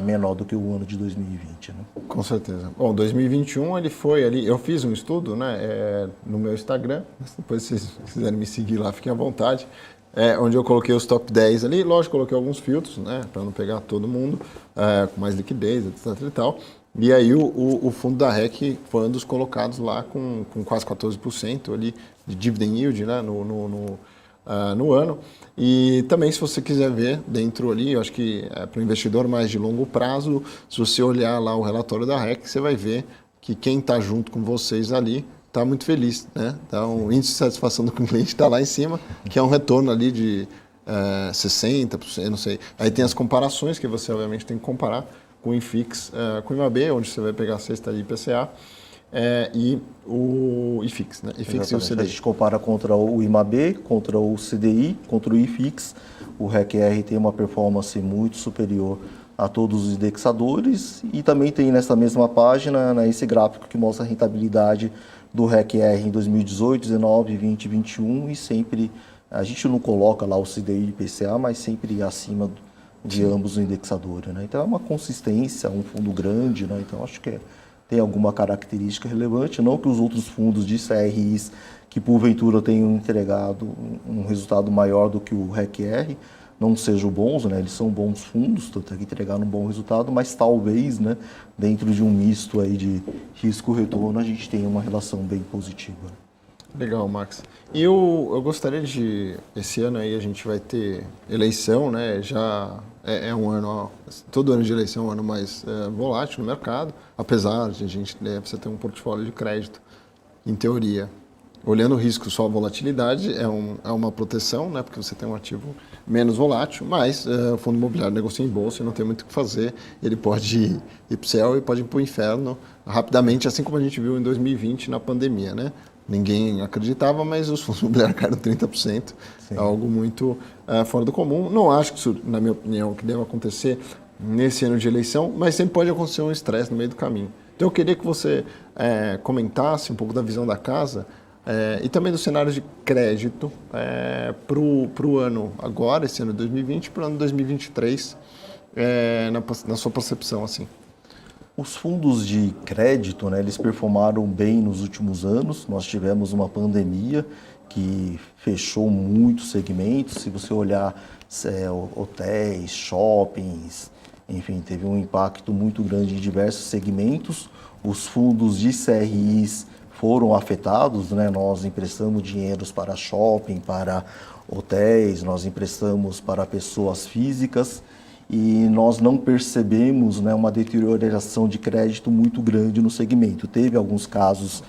menor do que o ano de 2020. Né? Com certeza. Bom, 2021 ele foi ali, eu fiz um estudo, né, no meu Instagram, depois se vocês quiserem me seguir lá, fiquem à vontade, onde eu coloquei os top 10 ali, lógico, coloquei alguns filtros, né, para não pegar todo mundo, com mais liquidez, etc e tal. E aí o fundo da REC foi um dos colocados lá com quase 14% ali de dividend yield, né, no ano. E também, se você quiser ver dentro ali, eu acho que para o investidor mais de longo prazo, se você olhar lá o relatório da REC, você vai ver que quem está junto com vocês ali está muito feliz, né? Então, o índice de satisfação do cliente está lá em cima, que é um retorno ali de 60%, não sei. Aí tem as comparações, que você obviamente tem que comparar com o IFIX, com o IMAB, onde você vai pegar a cesta de IPCA, e o IFIX, né? IFIX e o CDI. A gente compara contra o IMAB, contra o CDI, contra o IFIX. O RECR tem uma performance muito superior a todos os indexadores, e também tem nessa mesma página, né, esse gráfico que mostra a rentabilidade do RECR em 2018, 19, 20, 21, e sempre, a gente não coloca lá o CDI e IPCA, mas sempre acima de ambos os indexadores, né? Então é uma consistência, um fundo grande, né? Então acho que tem alguma característica relevante, não que os outros fundos de CRIs que porventura tenham entregado um resultado maior do que o RECR não sejam bons, né? Eles são bons fundos, tanto é que entregaram um bom resultado, mas talvez, né, dentro de um misto aí de risco-retorno, a gente tenha uma relação bem positiva. Legal, Max. E eu gostaria esse ano aí a gente vai ter eleição, né? Já é um ano, todo ano de eleição é um ano mais volátil no mercado, apesar de a gente você ter um portfólio de crédito, em teoria. Olhando o risco, só a volatilidade é uma proteção, né? Porque você tem um ativo menos volátil, mas o fundo imobiliário negocia em bolsa e não tem muito o que fazer. Ele pode ir para o céu e pode ir para o inferno rapidamente, assim como a gente viu em 2020 na pandemia, né? Ninguém acreditava, mas os fundos imobiliários caíram 30%. Sim. É algo muito fora do comum. Não acho que isso, na minha opinião, que deva acontecer nesse ano de eleição, mas sempre pode acontecer um estresse no meio do caminho. Então eu queria que você comentasse um pouco da visão da casa e também do cenário de crédito para o ano agora, esse ano de 2020, para o ano 2023, na sua percepção, assim. Os fundos de crédito, né, eles performaram bem nos últimos anos. Nós tivemos uma pandemia que fechou muitos segmentos. Se você olhar hotéis, shoppings, enfim, teve um impacto muito grande em diversos segmentos. Os fundos de CRIs foram afetados, né? Nós emprestamos dinheiros para shopping, para hotéis, nós emprestamos para pessoas físicas e nós não percebemos, né, uma deterioração de crédito muito grande no segmento. Teve alguns casos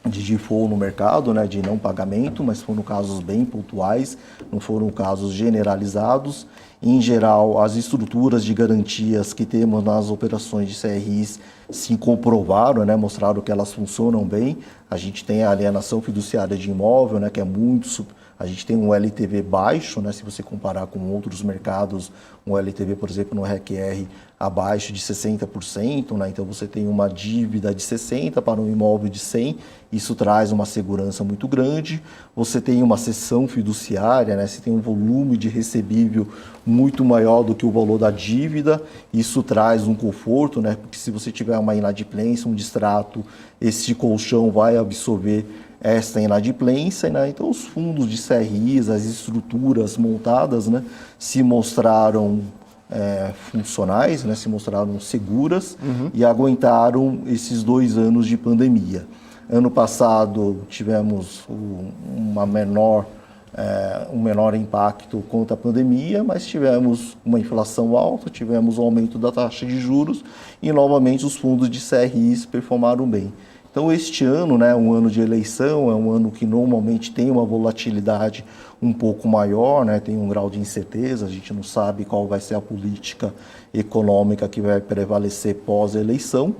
de default no mercado, né, de não pagamento, mas foram casos bem pontuais, não foram casos generalizados. Em geral, as estruturas de garantias que temos nas operações de CRIs se comprovaram, né, mostraram que elas funcionam bem. A gente tem a alienação fiduciária de imóvel, né, que é muito... A gente tem um LTV baixo, né, se você comparar com outros mercados, um LTV, por exemplo, no RECR abaixo de 60%, né, então você tem uma dívida de 60 para um imóvel de 100, isso traz uma segurança muito grande. Você tem uma cessão fiduciária, né, você tem um volume de recebível muito maior do que o valor da dívida, isso traz um conforto, né, porque se você tiver uma inadimplência, um distrato, esse colchão vai absorver esta inadimplência, né? Então os fundos de CRIs, as estruturas montadas, né, se mostraram funcionais, né, se mostraram seguras e aguentaram esses 2 anos de pandemia. Ano passado tivemos um menor impacto contra a pandemia, mas tivemos uma inflação alta, tivemos um aumento da taxa de juros e novamente os fundos de CRIs performaram bem. Então, este ano, né, um ano de eleição, é um ano que normalmente tem uma volatilidade um pouco maior, né, tem um grau de incerteza, a gente não sabe qual vai ser a política econômica que vai prevalecer pós-eleição,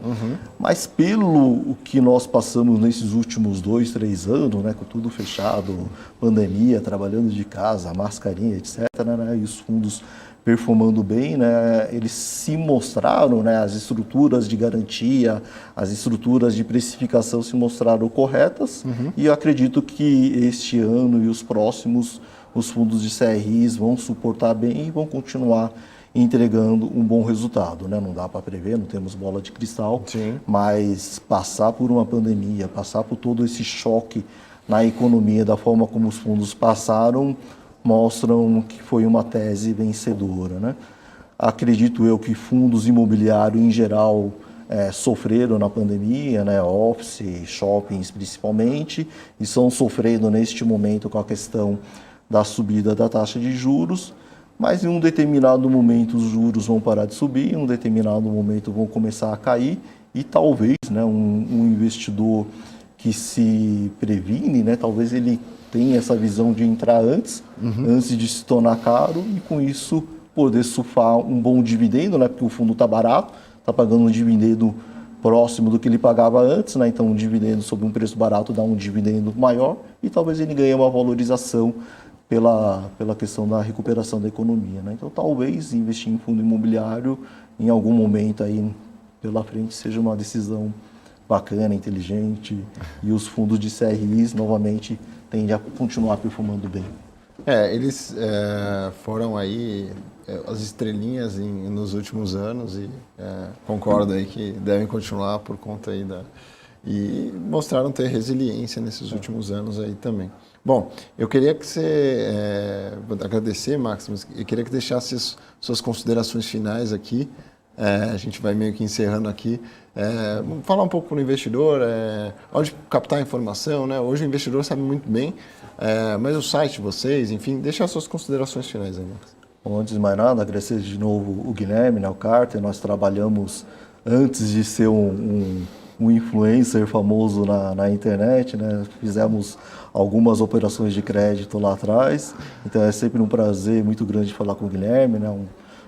mas pelo que nós passamos nesses últimos 2, 3 anos, né, com tudo fechado, pandemia, trabalhando de casa, mascarinha, etc., né, e os fundos performando bem, né, eles se mostraram, né, as estruturas de garantia, as estruturas de precificação se mostraram corretas e eu acredito que este ano e os próximos, os fundos de CRIs vão suportar bem e vão continuar entregando um bom resultado, né? Não dá para prever, não temos bola de cristal, mas passar por uma pandemia, passar por todo esse choque na economia da forma como os fundos passaram, mostram que foi uma tese vencedora, né? Acredito eu que fundos imobiliários em geral sofreram na pandemia, né? Office, shoppings principalmente, e estão sofrendo neste momento com a questão da subida da taxa de juros, mas em um determinado momento os juros vão parar de subir, em um determinado momento vão começar a cair e talvez, né, um investidor que se previne, né, talvez ele tenha essa visão de entrar antes de se tornar caro e com isso poder surfar um bom dividendo, né, porque o fundo está barato, está pagando um dividendo próximo do que ele pagava antes, né, então um dividendo sob um preço barato dá um dividendo maior e talvez ele ganhe uma valorização pela questão da recuperação da economia, né? Então talvez investir em fundo imobiliário em algum momento aí pela frente seja uma decisão bacana, inteligente e os fundos de CRIs novamente tendem a continuar performando bem. Eles foram aí as estrelinhas nos últimos anos e concordo aí que devem continuar por conta aí e mostraram ter resiliência nesses últimos anos aí também. Bom, eu queria que você, agradecer, Max, mas eu queria que deixasse suas considerações finais aqui. A gente vai meio que encerrando aqui. Falar um pouco para o investidor, onde captar informação, né? Hoje o investidor sabe muito bem, mas o site de vocês, enfim, deixar suas considerações finais aí, Max. Bom, antes de mais nada, agradecer de novo o Guilherme, né, o Carter. Nós trabalhamos antes de ser um influencer famoso na internet, né? Fizemos algumas operações de crédito lá atrás, então é sempre um prazer muito grande falar com o Guilherme, né? Um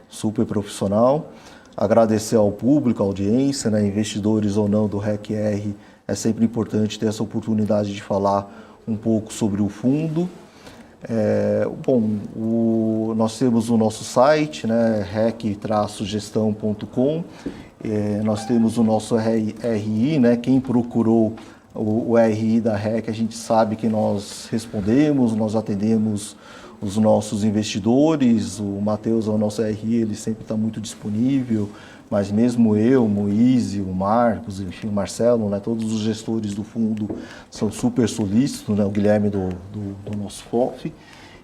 super profissional. Agradecer ao público, à audiência, né? Investidores ou não do RECR, é sempre importante ter essa oportunidade de falar um pouco sobre o fundo. Nós temos o nosso site, né? rec-gestão.com. Nós temos o nosso RI, né? Quem procurou o RI da REC, a gente sabe que nós respondemos, nós atendemos os nossos investidores. O Matheus, o nosso RI, ele sempre está muito disponível, mas mesmo eu, o Moise, o Marcos, enfim, o Marcelo, né? Todos os gestores do fundo são super solícitos, né? O Guilherme do nosso FOF.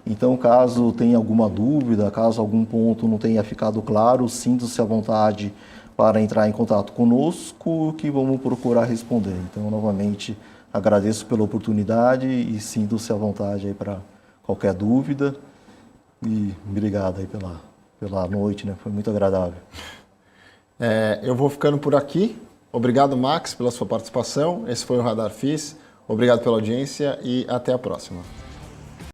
Então, caso tenha alguma dúvida, caso algum ponto não tenha ficado claro, sinta-se à vontade para entrar em contato conosco, que vamos procurar responder. Então, novamente, agradeço pela oportunidade e sinto-se à vontade aí para qualquer dúvida. E obrigado aí pela noite, né? Foi muito agradável. Eu vou ficando por aqui. Obrigado, Max, pela sua participação. Esse foi o Radar FIS. Obrigado pela audiência e até a próxima.